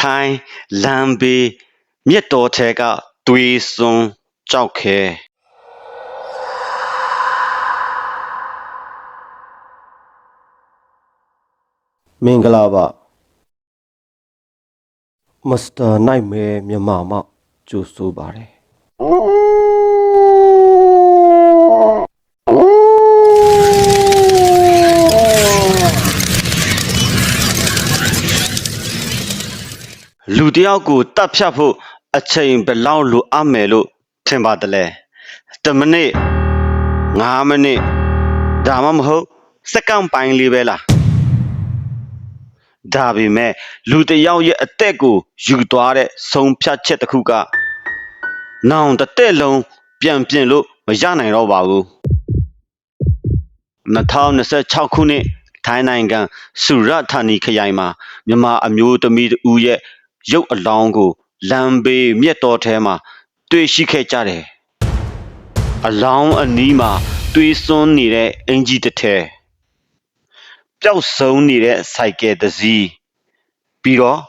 ထိုင်းလမ်းဘေးမြစ်တော်ထဲကသွေးစွန်းကြောက်ခဲမင်္ဂလာပါမစ္စတာနိုင်မဲမြန်မာမှကြိုဆိုပါတယ်လူတယောက်ကိုတတ်ဖြတ်ဖို့အချိန်ဘယ်လောက်လိုအပ်မယ်လို့ထင်ပါတယ်လဲ10မိနစ်5မိနစ်ဒါမှမဟုတ်စက္ကန့်ပိုင်းလေးပဲလားဒါပေမဲ့လူတယောက်ရဲ့အသက်ကိုယူသွားတဲ့ဆုံးဖြတ်ချက်တစ်ခုကနောင်တစ်သက်လုံးပြန်ပြင်လို့မရနိုင်တော့ပါဘူး2026ခုနှစ်ထိုင်းနိုင်ငံစုရဌာနီခရိုင်မှာမြန်မာအမျိုးသမီးတူရဲ့ရုပ်အလောင်းကိုလမ်းဘေးမြက်တော်ထဲမှာတွေ့ရှိခဲ့ကြတယ်အလောင်းအနီးမှာသွေးစွန်းနေတဲ့အင်ကြီးတစ်ထည်ပျောက်ဆုံးနေတဲ့စိုက်ကယ်တစ်စီးပြီးတော့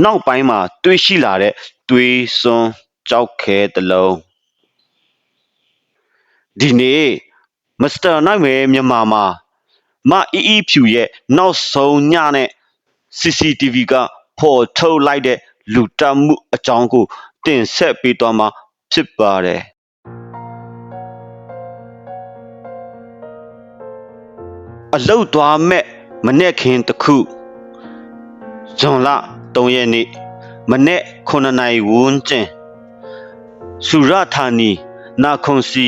နောက်ပိုင်းမှာတွေ့ရှိလာတဲ့သွေးစွန်းကြောက်ခဲတစ်လုံးဒီနေ့မစ္စတာနိုင်မဲမြန်မာမှာမအီအီဖြူရဲ့နောက်ဆုံးညနဲ့ CCTV ကဖော်ထုတ်လိုက်တဲ့လူတက်မှုအကြောင်းကိုတင်ဆက်ပေးသွားမှာဖြစ်ပါတယ်အလုတ်သွားမဲ့မနေ့ခင်တစ်ခုဇွန်လ3ရက်နေ့မနေ့9နာရီဝန်းကျင်စုရဌာနီနာခွန်စီ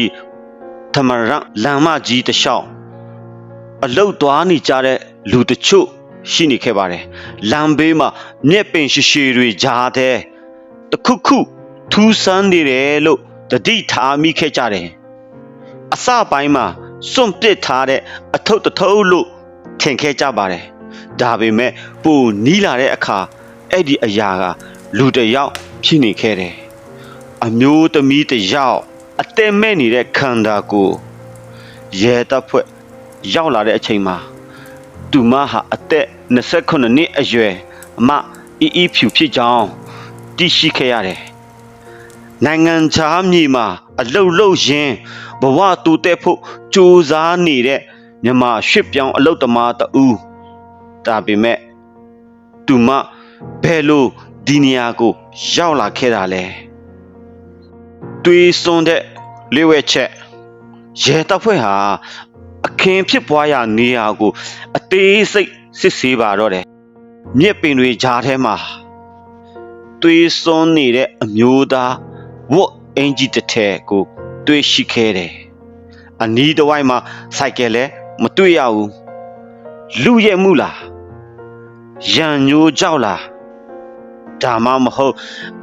သမရလမ်းမကြီးတစ်လျှောက်အလုတ်သွားနေကြတဲ့လူတချို့ရှိနေခဲ့ပါတယ်လမ်းဘေးမှာမြက်ပင်ရှည်ရှည်တွေကြားတဲ့တခုခုထူးဆန်းနေတယ်လို့တတိထားမိခဲ့ကြတယ်အစပိုင်းမှာစွန့်ပစ်ထားတဲ့အထုပ်တထုပ်လို့ထင်ခဲ့ကြပါတယ်ဒါပေမဲ့ပိုနီးလာတဲ့အခါအဲ့ဒီအရာကလူတစ်ယောက်ဖြစ်နေခဲ့တယ်အမျိုးသမီးတစ်ယောက်အသက်မဲ့နေတဲ့ခန္ဓာကိုယ်ရဲတပ်ဖွဲ့ရောက်လာတဲ့အချိန်မှာသူမဟာအသက်29နှစ်အရွယ်အမအီအီဖြူဖြစ်ကြောင်းသိရှိခဲ့ရတယ်နိုင်ငံခြားမြေမှာအလုတ်လုတ်ရင်းဘဝတူတဲ့ဖို့ကြိုးစားနေတဲ့မြန်မာရွှေ့ပြောင်းအလုတ်သမားတဦးဒါပေမဲ့သူမဘယ်လိုဒီနေရာကိုရောက်လာခဲ့တာလဲတွေးစွန်းတဲ့လျှွက်ချက်ရဲတပ်ဖွဲ့ဟာအခင်းဖြစ်ပွားရာနေရာကိုအသေးစိတ်စစ်ဆေးပါတော့တယ်မြက်ပင်တွေကြားထဲမှာတွေးစွန်းနေတဲ့အမျိုးသားဝတ်အင်ဂျီတစ်ထည်ကိုတွေ့ရှိခဲ့တယ်အနီးတစ်ဝိုက်မှာစိုက်ကယ်လည်းမတွေ့ရဘူးလူရဲ့မှုလားရန်ညိုးကြောက်လားဒါမှမဟုတ်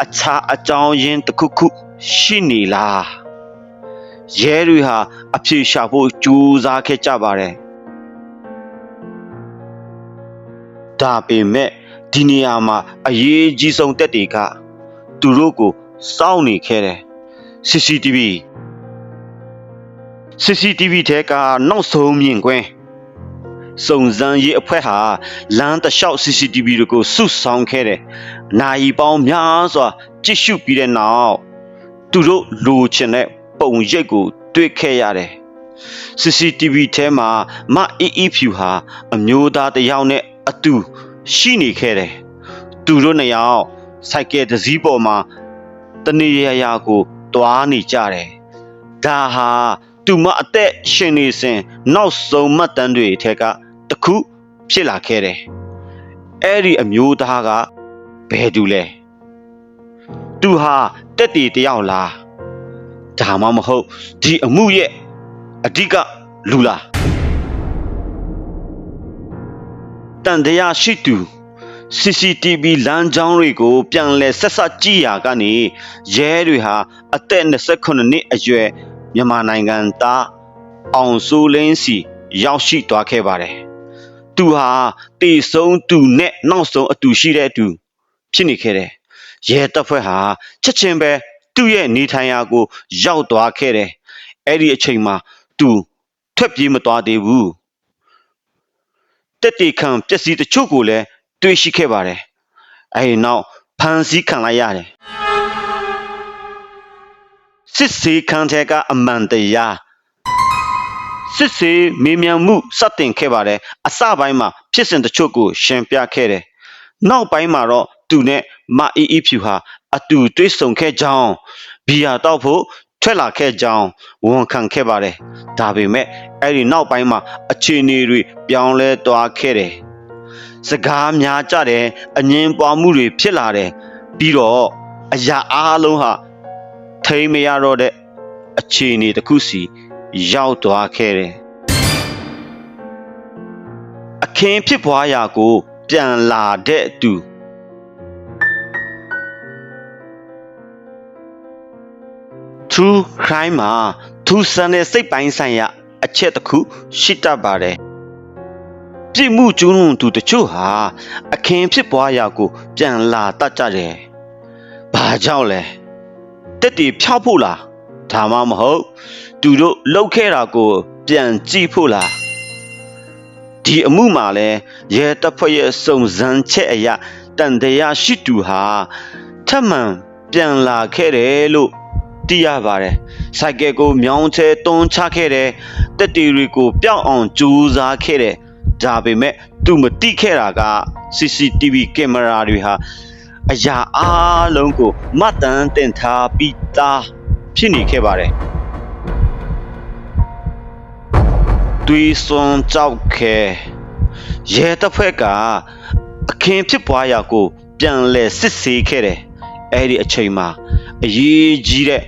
အခြားအကြောင်းရင်းတစ်ခုခုရှိနေလားရဲတွေဟာအဖြေရှာဖို့ကြိုးစားခဲ့ကြပါတယ်ဒါပေမဲ့ဒီနေရာမှာအရေးကြီးဆုံးတက်တွေကသူတို့ကိုစောင့်နေခဲ့တယ် CCTV ထဲကနောက်ဆုံးမြင်ကွင်းစုံစမ်းရေးအဖွဲ့ဟာလမ်းတစ်လျှောက် CCTV တွေကိုစုဆောင်းခဲ့တယ်။နိုင်ပေါင်းများစွာကြည့်ရှုပြီးတဲ့နောက်သူတို့လိုချင်တဲ့ပုံရိပ်ကိုတွေ့ခဲ့ရတယ်။ CCTV ထဲမှာမအီအီဖြူဟာအမျိုးသားတစ်ယောက်နဲ့အတူရှိနေခဲ့တယ်။သူတို့နှစ်ယောက်စိုက်ကယ်တစ်စီးပေါ်မှာတနေရာကိုတွားနေကြတယ်။ဒါဟာသူမအသက်ရှင်နေစဉ်နောက်ဆုံးမှတ်တမ်းတွေထဲကတစ်ခုဖြစ်လာခဲ့တယ်။အဲ့ဒီအမျိုးသားကဘယ်သူလဲ။သူဟာတက်တီတယောက်လား။ဒါမှမဟုတ်ဒီအမှုရဲ့အဓိကလူလား။တန်တရားရှိသူ CCTV လမ်းကြောင်းတွေကိုပြန်လည်ဆက်စပ်ကြည့်ရာကနေရဲတွေဟာအသက်29နှစ်အရွယ်မြန်မာနိုင်ငံသားအောင်စိုးလင်းစီရောက်ရှိသွားခဲ့ပါတယ်။သူဟာတေဆုံးသူနဲ့နောက်ဆုံးအတူရှိတဲ့အတူဖြစ်နေခဲ့တယ်။ရဲတပ်ဖွဲ့ဟာချက်ချင်းပဲသူ့ရဲ့နေထိုင်ရာကိုရောက်သွားခဲ့တယ်။အဲ့ဒီအချိန်မှာသူထွက်ပြေးမသွားသေးဘူး။တက်တီခံပျက်စီးတချို့ကိုလည်းတွေ့ရှိခဲ့ပါတယ်။အဲဒီနောက် န်ဆီးခံလိုက်ရတယ်စစ်စေးခံတဲ့ကအမှန်တရားစစ်စေးမေးမြန်းမှုစတင်ခဲ့ပါတယ်အစပိုင်းမှာဖြစ်စဉ်တချို့ကိုရှင်းပြခဲ့တယ်နောက်ပိုင်းမှာတော့သူနဲ့မအေးအေးဖြူဟာအတူတွေ့ဆုံခဲ့ကြောင်းဘီယာတောက်ဖို့ထွက်လာခဲ့ကြောင်းဝန်ခံခဲ့ပါတယ်ဒါပေမဲ့အဲ့ဒီနောက်ပိုင်းမှာအခြေအနေတွေပြောင်းလဲသွားခဲ့တယ်စကားများကြတယ်အငင်းပွားမှုတွေဖြစ်လာတယ်ပြီးတော့အရာအားလုံးဟာထိမရတော့တဲ့အခြေအနေတစ်ခုစီရောက်သွားခဲ့တယ်အခင်းဖြစ်ပွားရာကိုပြန်လာတဲ့သူ True crime မှာသူစံတဲ့စိတ်ပိုင်းဆိုင်ရာအချက်တစ်ခုရှိတတ်ပါတယ်ပြစ်မှုကျူးလွန်သူတချို့ဟာအခင်းဖြစ်ပွားရာကိုပြန်လာတတ်ကြတယ်ဘာကြောင့်လဲတက်တီဖြောက်ဖို့လားဒါမှမဟုတ်သူတို့လှုပ်ခဲ့တာကိုပြန်ကြည့်ဖို့လားဒီအမှုမှာလဲရဲတပ်ဖွဲ့ရဲ့စုံစမ်းချက်အရတန်တရားရှိသူဟာထပ်မံပြန်လာခဲ့တယ်လို့သိရပါတယ်ဆိုင်ကယ်ကိုမြောင်းချဲတွန်းချခဲ့တယ်တက်တီတွေကိုပျောက်အောင်ကြိုးစားခဲ့တယ်ဒါပေမဲ့သူမတိခဲ့တာက CCTV ကင်မရာတွေဟာအရာအားလုံးကိုမှတ်တမ်းတင်ထားပြီးသားဖြစ်နေခဲ့ပါတယ်တွေးစွန်ကြောက်ခဲရဲတပ်ဖွဲ့ကအခင်းဖြစ်ပွားရာကိုပြန်လဲစစ်ဆေးခဲ့တယ်အဲ့ဒီအချိန်မှာအရေးကြီးတဲ့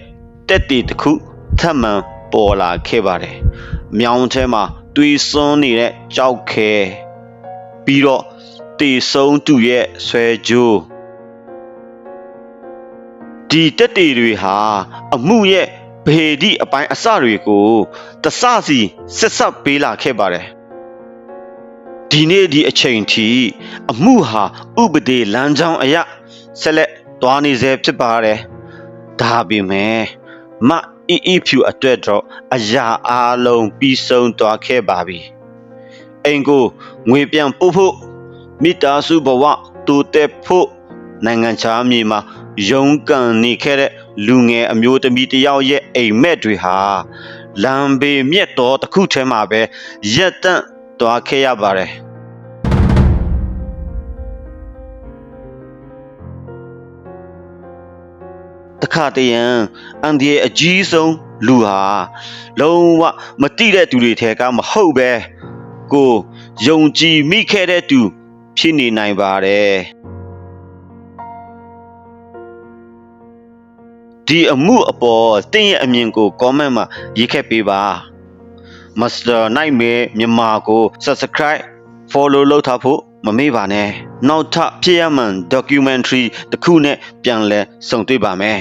တက်တီတစ်ခုထပ်မံပေါ်လာခဲ့ပါတယ်မြောင်းထဲမှာတွေးစွန်နေတဲ့ကြောက်ခဲပြီးတော့တေဆုံးသူရဲ့ဆွဲကြိုးဒီတက်တီတွေဟာအမှုရဲ့ဘေဒီအပိုင်းအစတွေကိုတစစီဆက်ဆက်ပေးလာခဲ့ပါတယ်ဒီနေ့ဒီအချိန်ထိအမှုဟာဥပဒေလမ်းကြောင်းအရဆက်လက်တွားနေစေဖြစ်ပါတယ်ဒါပေမဲ့မအေးအေးဖြူအတွက်တော့အရာအားလုံးပြီးဆုံးသွားခဲ့ပါပြီအိမ်ကိုငွေပြန်ပို့ဖို့မိသားစုဘဝတိုးတက်ဖို့နိုင်ငံခြားမြေမှာရုန်းကန်နေခဲ့တဲ့လူငယ်အမျိုးသမီးတယောက်ရဲ့အိမ်မက်တွေဟာလမ်းဘေးမြက်တော်တစ်ခုထဲမှာပဲရက်တန့်သွားခဲ့ရပါတယ်တခါတရံအန်ဒီရဲ့အကြီးဆုံးလူဟာလုံးဝမတိတဲ့သူတွေထဲကမဟုတ်ပဲကိုယုံကြည်မိခဲ့တဲ့သူဖြစ်နေနိုင်ပါတယ်ဒီအမှုအပေါ်တင်းရဲ့အမြင်ကို comment မှာရေးခဲ့ပေးပါ Master Nightmare မြန်မာကို subscribe follow လုပ်ထားဖို့မမေ့ပါနဲ့နောက်ထပ်ဖြစ်ရမှန် documentary တစ်ခုနဲ့ပြန်လည်ဆုံတွေ့ပါမယ်